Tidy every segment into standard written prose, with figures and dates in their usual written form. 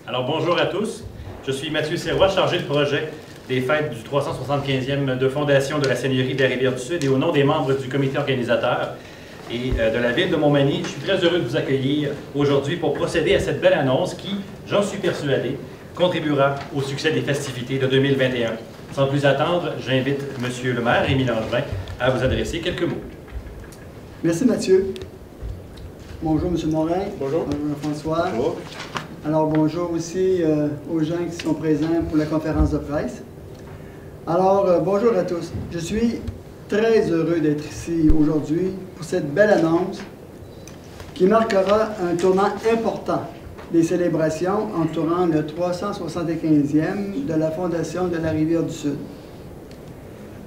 Alors bonjour à tous, je suis Mathieu Sirois, chargé de projet des fêtes du 375e de Fondation de la Seigneurie de la Rivière-du-Sud et au nom des membres du comité organisateur et de la ville de Montmagny, je suis très heureux de vous accueillir aujourd'hui pour procéder à cette belle annonce qui, j'en suis persuadé, contribuera au succès des festivités de 2021. Sans plus attendre, j'invite M. le maire, Rémi Langevin, à vous adresser quelques mots. Merci Mathieu. Bonjour M. Morin. Bonjour. Bonjour François. Bonjour. Alors bonjour aussi aux gens qui sont présents pour la conférence de presse. Alors bonjour à tous. Je suis très heureux d'être ici aujourd'hui pour cette belle annonce qui marquera un tournant important des célébrations entourant le 375e de la Fondation de la Rivière-du-Sud.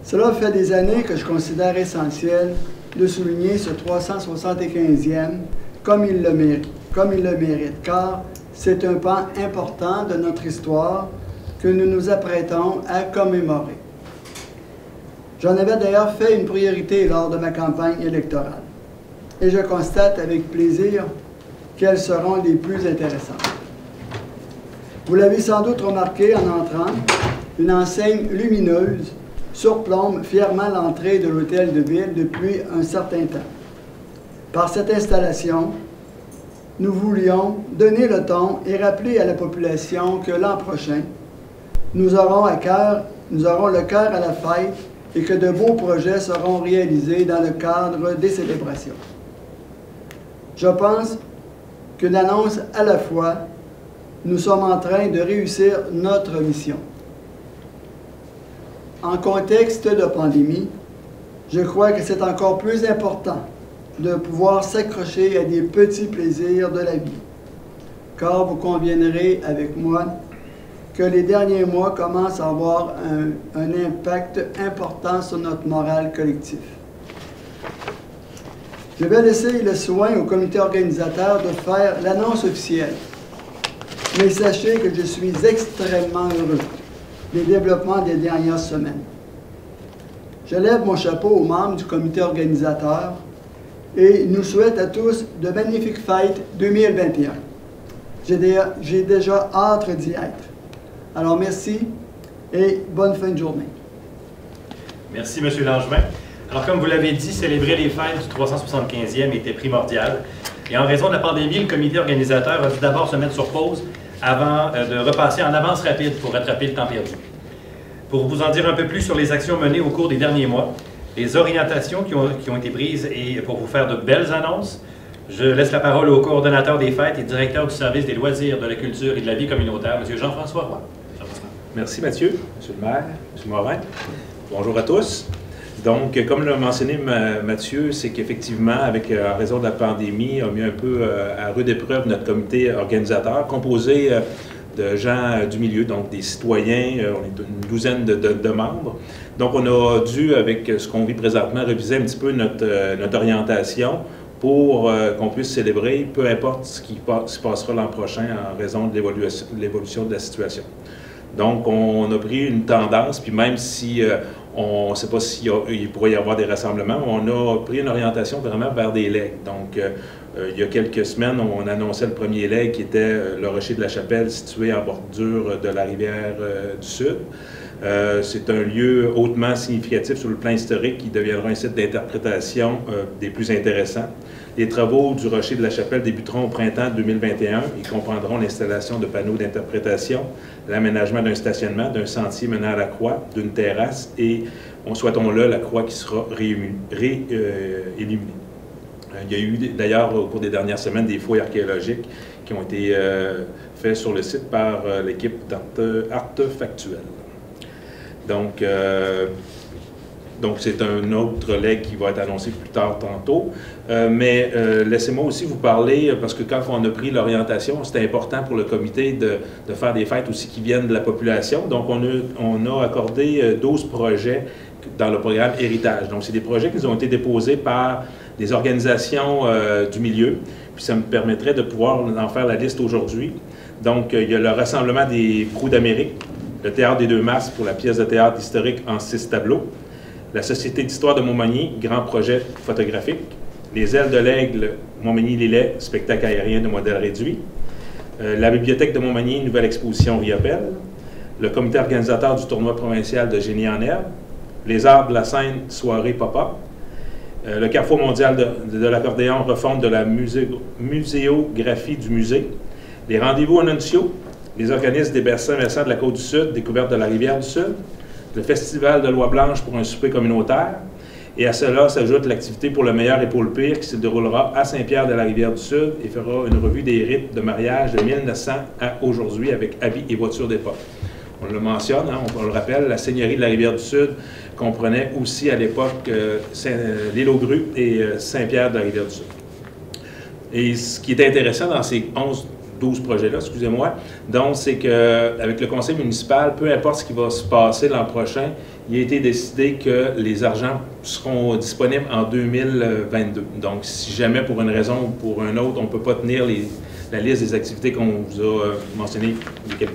Cela fait des années que je considère essentiel de souligner ce 375e comme il le mérite, car c'est un pan important de notre histoire que nous nous apprêtons à commémorer. J'en avais d'ailleurs fait une priorité lors de ma campagne électorale, et je constate avec plaisir qu'elles seront les plus intéressantes. Vous l'avez sans doute remarqué en entrant, une enseigne lumineuse surplombe fièrement l'entrée de l'hôtel de ville depuis un certain temps. Par cette installation, nous voulions donner le ton et rappeler à la population que l'an prochain, nous aurons le cœur à la fête et que de beaux projets seront réalisés dans le cadre des célébrations. Je pense qu'une annonce à la fois, nous sommes en train de réussir notre mission. En contexte de pandémie, je crois que c'est encore plus important de pouvoir s'accrocher à des petits plaisirs de la vie. Car vous conviendrez avec moi que les derniers mois commencent à avoir un impact important sur notre morale collective. Je vais laisser le soin au comité organisateur de faire l'annonce officielle. Mais sachez que je suis extrêmement heureux des développements des dernières semaines. Je lève mon chapeau aux membres du comité organisateur et nous souhaite à tous de magnifiques fêtes 2021. J'ai déjà hâte d'y être. Alors merci et bonne fin de journée. Merci M. Langevin. Alors comme vous l'avez dit, célébrer les fêtes du 375e était primordial. Et en raison de la pandémie, le comité organisateur a dû d'abord se mettre sur pause avant de repasser en avance rapide pour rattraper le temps perdu. Pour vous en dire un peu plus sur les actions menées au cours des derniers mois, les orientations qui ont été prises et pour vous faire de belles annonces, je laisse la parole au coordonnateur des fêtes et directeur du service des loisirs, de la culture et de la vie communautaire, M. Jean-François Roy. Merci Mathieu, M. le maire, M. Morin. Bonjour à tous. Donc, comme l'a mentionné Mathieu, c'est qu'effectivement, en raison de la pandémie, on a mis un peu à rude épreuve notre comité organisateur, composé de gens du milieu, donc des citoyens, on est une douzaine de membres. Donc, on a dû, avec ce qu'on vit présentement, réviser un petit peu notre orientation pour qu'on puisse célébrer, peu importe ce qui se passera l'an prochain en raison de l'évolution de la situation. Donc, on a pris une tendance, puis même si on ne sait pas s'il pourrait y avoir des rassemblements, on a pris une orientation vraiment vers des legs. Donc, il y a quelques semaines, on annonçait le premier leg qui était le Rocher de la Chapelle, situé en bordure de la rivière du Sud. C'est un lieu hautement significatif sur le plan historique qui deviendra un site d'interprétation des plus intéressants. Les travaux du Rocher de la Chapelle débuteront au printemps 2021 et comprendront l'installation de panneaux d'interprétation, l'aménagement d'un stationnement, d'un sentier menant à la croix, d'une terrasse et, souhaitons-le, la croix qui sera réilluminée. Il y a eu d'ailleurs au cours des dernières semaines des fouilles archéologiques qui ont été faites sur le site par l'équipe d'Artefactuel. Donc, c'est un autre leg qui va être annoncé plus tard tantôt. Mais laissez-moi aussi vous parler, parce que quand on a pris l'orientation, c'était important pour le comité de faire des fêtes aussi qui viennent de la population. Donc, on a accordé 12 projets dans le programme Héritage. Donc, c'est des projets qui ont été déposés par des organisations du milieu. Puis, ça me permettrait de pouvoir en faire la liste aujourd'hui. Donc, il y a le Rassemblement des Proues d'Amérique, le Théâtre des Deux Masses pour la pièce de théâtre historique en 6 tableaux, la Société d'histoire de Montmagny, grand projet photographique, les Ailes de l'Aigle, Montmagny-Lillet, spectacle aérien de modèle réduit, La bibliothèque de Montmagny, une nouvelle exposition Riopelle, le comité organisateur du tournoi provincial de génie en herbe, les arts de la scène soirée pop-up, le Carrefour mondial de l'accordéon, refonte de la muséographie du musée, les rendez-vous annonciaux, les organismes des bassins versants de la Côte-du-Sud, découverte de la Rivière-du-Sud, le festival de Loi-Blanche pour un souper communautaire, et à cela s'ajoute l'activité pour le meilleur et pour le pire qui se déroulera à Saint-Pierre-de-la-Rivière-du-Sud et fera une revue des rites de mariage de 1900 à aujourd'hui avec habits et voitures d'époque. On le mentionne, hein, on le rappelle, la seigneurie de la Rivière-du-Sud comprenait aussi à l'époque l'île aux Grues et Saint-Pierre de la Rivière-du-Sud. Et ce qui est intéressant dans ces 12 projets-là, excusez-moi, donc c'est qu'avec le conseil municipal, peu importe ce qui va se passer l'an prochain, il a été décidé que les argents seront disponibles en 2022. Donc, si jamais pour une raison ou pour une autre, on ne peut pas tenir la liste des activités qu'on vous a mentionnées il y a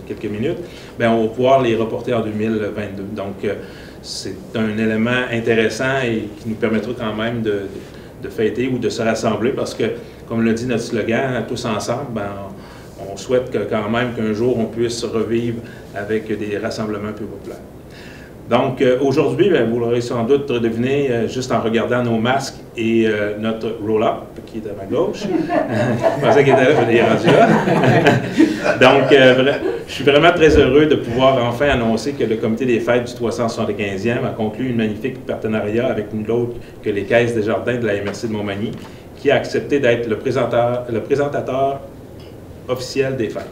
quelques minutes, bien, on va pouvoir les reporter en 2022. Donc, c'est un élément intéressant et qui nous permettra quand même de fêter ou de se rassembler parce que, comme le dit notre slogan, tous ensemble, bien, on souhaite quand même qu'un jour on puisse revivre avec des rassemblements plus populaires. Donc, aujourd'hui, vous l'aurez sans doute deviné juste en regardant nos masques et notre roll-up, qui est à ma gauche. Je pensais qu'il était là, mais il est rendu là. Donc, je suis vraiment très heureux de pouvoir enfin annoncer que le comité des fêtes du 375e a conclu un magnifique partenariat avec nul autre que les Caisses des Jardins de la MRC de Montmagny, qui a accepté d'être le présentateur officiel des fêtes.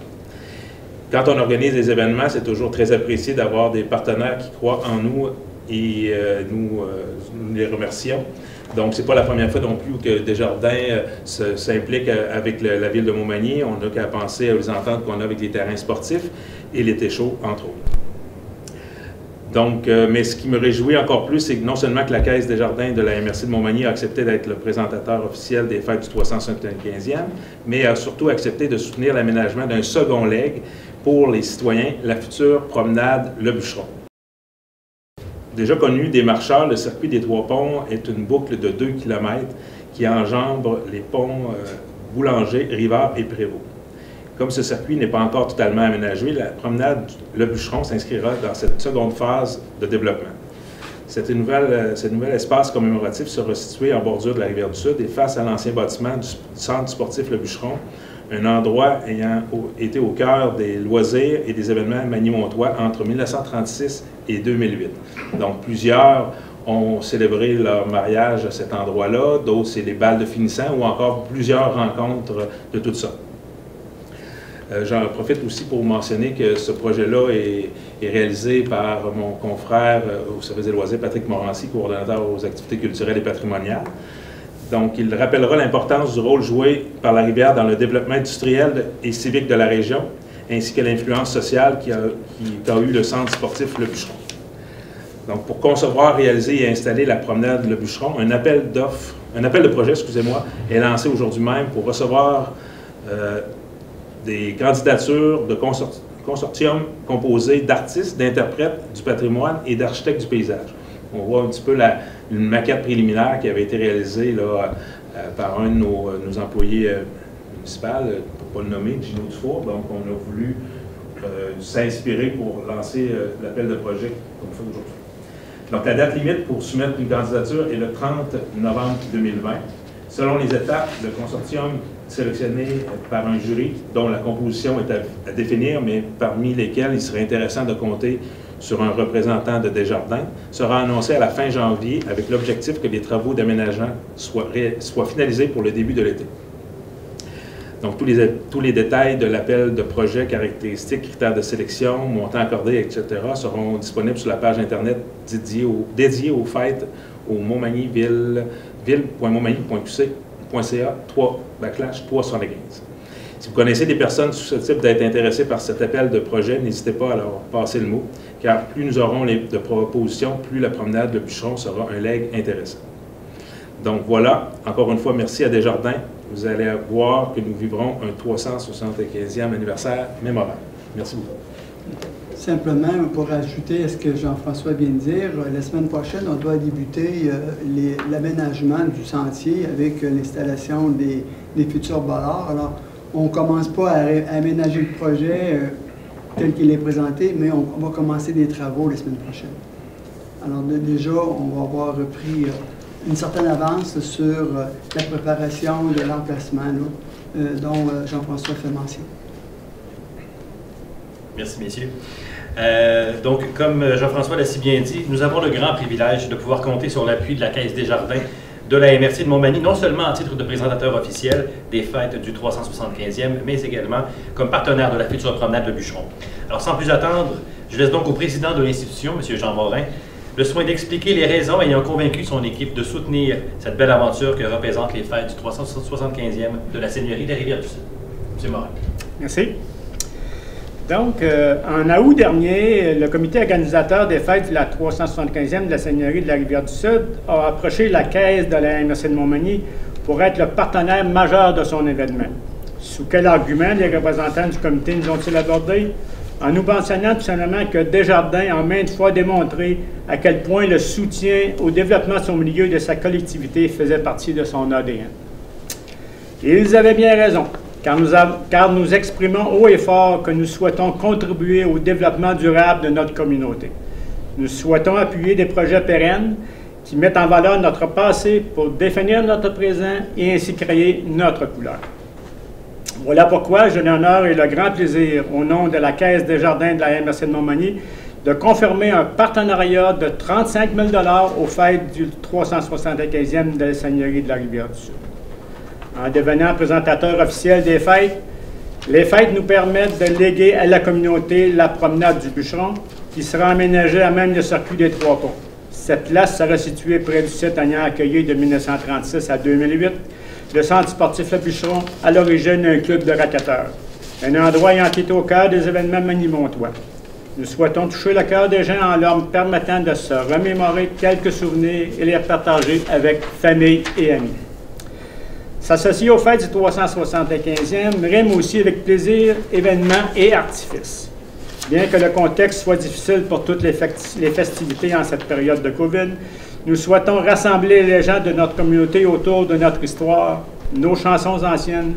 Quand on organise des événements, c'est toujours très apprécié d'avoir des partenaires qui croient en nous et nous les remercions. Donc, ce n'est pas la première fois non plus que Desjardins s'implique avec la ville de Montmagny. On n'a qu'à penser aux ententes qu'on a avec les terrains sportifs et l'été chaud, entre autres. Donc, mais ce qui me réjouit encore plus, c'est que non seulement que la Caisse des Jardins de la MRC de Montmagny a accepté d'être le présentateur officiel des fêtes du 375e, mais a surtout accepté de soutenir l'aménagement d'un second leg pour les citoyens, la future promenade Le Bûcheron. Déjà connu des marcheurs, le circuit des Trois Ponts est une boucle de 2 km qui enjambe les ponts Boulanger, Rivard et Prévost. Comme ce circuit n'est pas encore totalement aménagé, la promenade Le Bûcheron s'inscrira dans cette seconde phase de développement. Cet nouvel espace commémoratif sera situé en bordure de la Rivière-du-Sud et face à l'ancien bâtiment du centre sportif Le Bûcheron, un endroit ayant été au cœur des loisirs et des événements magny-montois entre 1936 et 2008. Donc, plusieurs ont célébré leur mariage à cet endroit-là, d'autres c'est les balles de finissant ou encore plusieurs rencontres de toutes sortes. J'en profite aussi pour mentionner que ce projet-là est réalisé par mon confrère au service des loisirs, Patrick Morancy, coordonnateur aux activités culturelles et patrimoniales. Donc, il rappellera l'importance du rôle joué par la rivière dans le développement industriel et civique de la région, ainsi que l'influence sociale qu'a eu le centre sportif Le Bûcheron. Donc, pour concevoir, réaliser et installer la promenade Le Bûcheron, un appel de projet, excusez-moi, est lancé aujourd'hui même pour recevoir des candidatures de consortium composé d'artistes, d'interprètes du patrimoine et d'architectes du paysage. On voit un petit peu une maquette préliminaire qui avait été réalisée là, par un de nos employés municipaux, pour ne pas le nommer, Gino Dufour. Donc, on a voulu s'inspirer pour lancer l'appel de projet comme ça aujourd'hui. Donc, la date limite pour soumettre une candidature est le 30 novembre 2020. Selon les étapes, le consortium sélectionné par un jury dont la composition est à définir, mais parmi lesquels il serait intéressant de compter sur un représentant de Desjardins, sera annoncé à la fin janvier avec l'objectif que les travaux d'aménagement soient finalisés pour le début de l'été. Donc, tous les détails de l'appel de projet, caractéristiques, critères de sélection, montant accordé, etc. seront disponibles sur la page Internet dédiée aux fêtes au Montmagny ville.montmagny.qc.ca 3/315. Si vous connaissez des personnes susceptibles d'être intéressées par cet appel de projet, n'hésitez pas à leur passer le mot, car plus nous aurons de propositions, plus la promenade Le Bûcheron sera un leg intéressant. Donc voilà, encore une fois, merci à Desjardins. Vous allez voir que nous vivrons un 375e anniversaire mémorable. Merci beaucoup. Simplement, pour ajouter à ce que Jean-François vient de dire, la semaine prochaine, on doit débuter l'aménagement du sentier avec l'installation des futurs bollards. Alors, on ne commence pas à aménager le projet tel qu'il est présenté, mais on va commencer des travaux la semaine prochaine. Alors déjà, on va avoir repris une certaine avance sur la préparation de l'emplacement dont Jean-François fait mention. Merci, messieurs. Donc, comme Jean-François l'a si bien dit, nous avons le grand privilège de pouvoir compter sur l'appui de la Caisse Desjardins de la MRC de Montmagny, non seulement en titre de présentateur officiel des fêtes du 375e, mais également comme partenaire de la future promenade de Bûcheron. Alors, sans plus attendre, je laisse donc au président de l'institution, M. Jean Morin, le soin d'expliquer les raisons ayant convaincu son équipe de soutenir cette belle aventure que représentent les fêtes du 375e de la Seigneurie des Rivières-du-Sud. M. Morin. Merci. Donc, en août dernier, le comité organisateur des fêtes de la 375e de la Seigneurie de la Rivière-du-Sud a approché la caisse de la MRC de Montmagny pour être le partenaire majeur de son événement. Sous quel argument les représentants du comité nous ont-ils abordé? En nous mentionnant tout simplement que Desjardins a maintes fois démontré à quel point le soutien au développement de son milieu et de sa collectivité faisait partie de son ADN. Et ils avaient bien raison. Car nous exprimons haut et fort que nous souhaitons contribuer au développement durable de notre communauté. Nous souhaitons appuyer des projets pérennes qui mettent en valeur notre passé pour définir notre présent et ainsi créer notre couleur. Voilà pourquoi j'ai l'honneur et le grand plaisir, au nom de la Caisse Desjardins de la MRC de Montmagny, de confirmer un partenariat de 35 000 $ aux fêtes du 375e de la Seigneurie de la Rivière-du-Sud. En devenant présentateur officiel des fêtes, les fêtes nous permettent de léguer à la communauté la promenade du Bûcheron, qui sera aménagée à même le circuit des Trois Ponts. Cette place sera située près du site ayant accueilli de 1936 à 2008 le centre sportif Le Bûcheron, à l'origine un club de racketteurs. Un endroit ayant été au cœur des événements magnimontois. Nous souhaitons toucher le cœur des gens en leur permettant de se remémorer quelques souvenirs et les partager avec famille et amis. S'associer aux fêtes du 375e rime aussi avec plaisir, événements et artifices. Bien que le contexte soit difficile pour toutes les festivités en cette période de COVID, nous souhaitons rassembler les gens de notre communauté autour de notre histoire, nos chansons anciennes,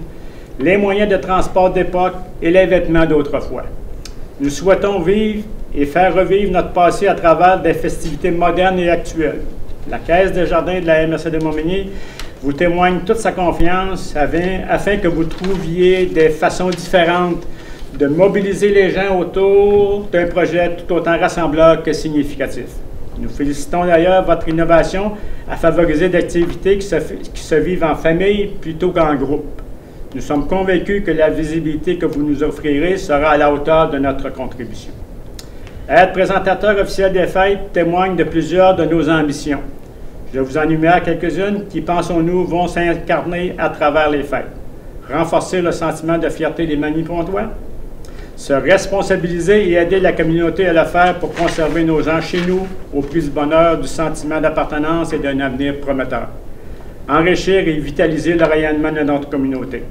les moyens de transport d'époque et les vêtements d'autrefois. Nous souhaitons vivre et faire revivre notre passé à travers des festivités modernes et actuelles. La Caisse Desjardins de la MRC de Montmagny vous témoigne toute sa confiance afin que vous trouviez des façons différentes de mobiliser les gens autour d'un projet tout autant rassembleur que significatif. Nous félicitons d'ailleurs votre innovation à favoriser des activités qui se vivent en famille plutôt qu'en groupe. Nous sommes convaincus que la visibilité que vous nous offrirez sera à la hauteur de notre contribution. Être présentateur officiel des fêtes témoigne de plusieurs de nos ambitions. Je vous en énumère quelques-unes qui, pensons-nous, vont s'incarner à travers les fêtes. Renforcer le sentiment de fierté des Magny-Pontois, se responsabiliser et aider la communauté à le faire pour conserver nos gens chez nous au plus du bonheur, du sentiment d'appartenance et d'un avenir prometteur. Enrichir et vitaliser le rayonnement de notre communauté.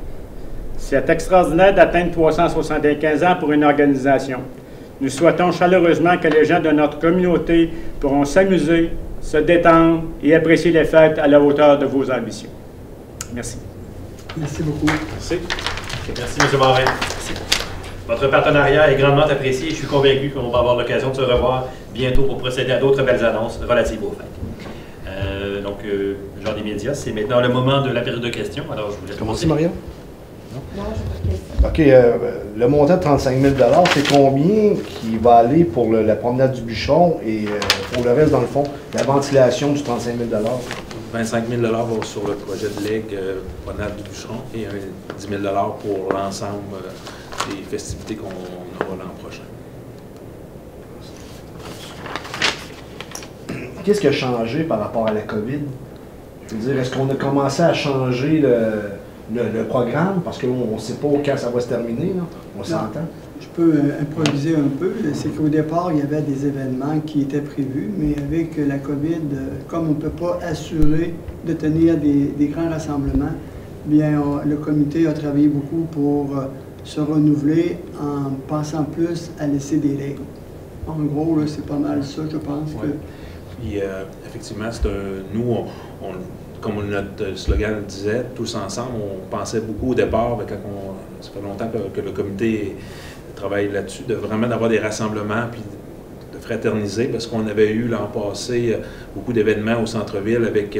C'est extraordinaire d'atteindre 375 ans pour une organisation. Nous souhaitons chaleureusement que les gens de notre communauté pourront s'amuser, se détendre et apprécier les fêtes à la hauteur de vos ambitions. Merci. Merci beaucoup. Merci. Merci, M. Morin. Votre partenariat est grandement apprécié et je suis convaincu qu'on va avoir l'occasion de se revoir bientôt pour procéder à d'autres belles annonces relatives aux fêtes. Donc, genre des médias, c'est maintenant le moment de la période de questions. Alors, je vous laisse commencer, Maria? Non, je n'ai pas de question. OK. Le montant de 35 000 $, c'est combien qui va aller pour la promenade du Bûcheron et pour le reste, dans le fond, la ventilation du 35 000 $? 25 000 $ va sur le projet de ligue promenade du Bûcheron et 10 000 $ pour l'ensemble des festivités qu'on aura l'an prochain. Qu'est-ce qui a changé par rapport à la COVID? Je veux dire, est-ce qu'on a commencé à changer le programme? Parce qu'on ne sait pas quand ça va se terminer, là. On s'entend. Je peux improviser un peu. C'est qu'au départ, il y avait des événements qui étaient prévus, mais avec la COVID, comme on ne peut pas assurer de tenir des grands rassemblements, bien, le comité a travaillé beaucoup pour se renouveler en pensant plus à laisser des règles. En gros, c'est pas mal ça, je pense. Ouais. Que... Puis, effectivement, nous, comme notre slogan le disait, tous ensemble, on pensait beaucoup au départ, ça fait longtemps que le comité travaille là-dessus, vraiment d'avoir des rassemblements, puis de fraterniser, parce qu'on avait eu l'an passé beaucoup d'événements au centre-ville avec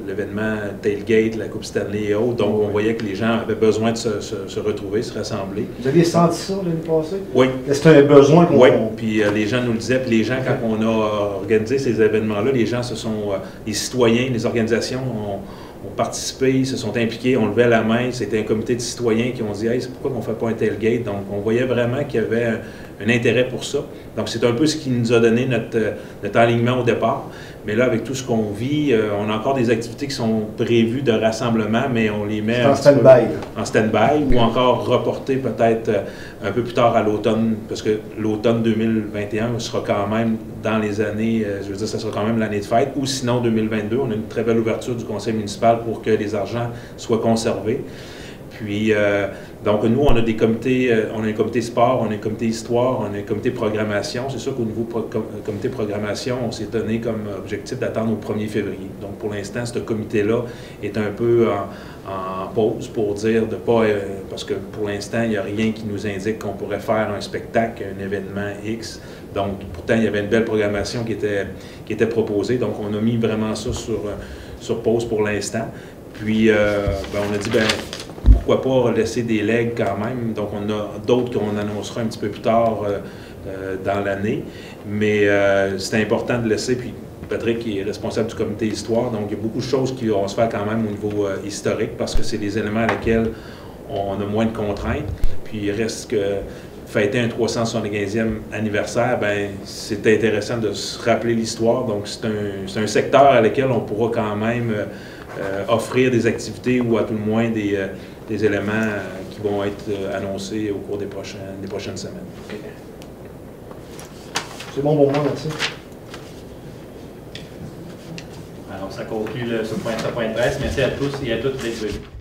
l'événement Tailgate, la Coupe Stanley et autres. Donc, on voyait que les gens avaient besoin de se retrouver, se rassembler. Vous aviez senti ça l'année passée? Oui. Est-ce qu'il y a un besoin qu'on... Oui, puis les gens nous le disaient. Puis les gens, quand on a organisé ces événements-là, les gens les citoyens, les organisations ont participé, se sont impliqués, on levait la main. C'était un comité de citoyens qui ont dit « Hey, c'est pourquoi on ne fait pas un tailgate? » Donc, on voyait vraiment qu'il y avait un intérêt pour ça. Donc, c'est un peu ce qui nous a donné notre alignement au départ. Mais là, avec tout ce qu'on vit, on a encore des activités qui sont prévues de rassemblement, mais on les met en stand-by. En stand-by, ou encore reportées peut-être un peu plus tard à l'automne, parce que l'automne 2021 sera quand même dans les années, je veux dire, ça sera quand même l'année de fête, ou sinon 2022, on a une très belle ouverture du conseil municipal pour que les argents soient conservés. Puis, donc, nous, on a des comités, on a un comité sport, on a un comité histoire, on a un comité programmation. C'est sûr qu'au niveau comité programmation, on s'est donné comme objectif d'attendre au 1er février. Donc, pour l'instant, ce comité-là est un peu en pause pour dire de pas... parce que pour l'instant, il n'y a rien qui nous indique qu'on pourrait faire un spectacle, un événement X. Donc, pourtant, il y avait une belle programmation qui était proposée. Donc, on a mis vraiment ça sur pause pour l'instant. Puis, on a dit, pourquoi pas laisser des legs quand même. Donc, on a d'autres qu'on annoncera un petit peu plus tard dans l'année. Mais c'est important de laisser, puis Patrick qui est responsable du comité histoire, donc il y a beaucoup de choses qui vont se faire quand même au niveau historique, parce que c'est des éléments à lesquels on a moins de contraintes. Puis, il reste que fêter un 375e anniversaire, c'est intéressant de se rappeler l'histoire. Donc, c'est un secteur à lequel on pourra quand même offrir des activités ou à tout le moins des éléments qui vont être annoncés au cours des prochaines semaines. Okay. C'est bon pour moi, merci. Alors, ça conclut ce point de presse. Merci à tous et à toutes d'être venus.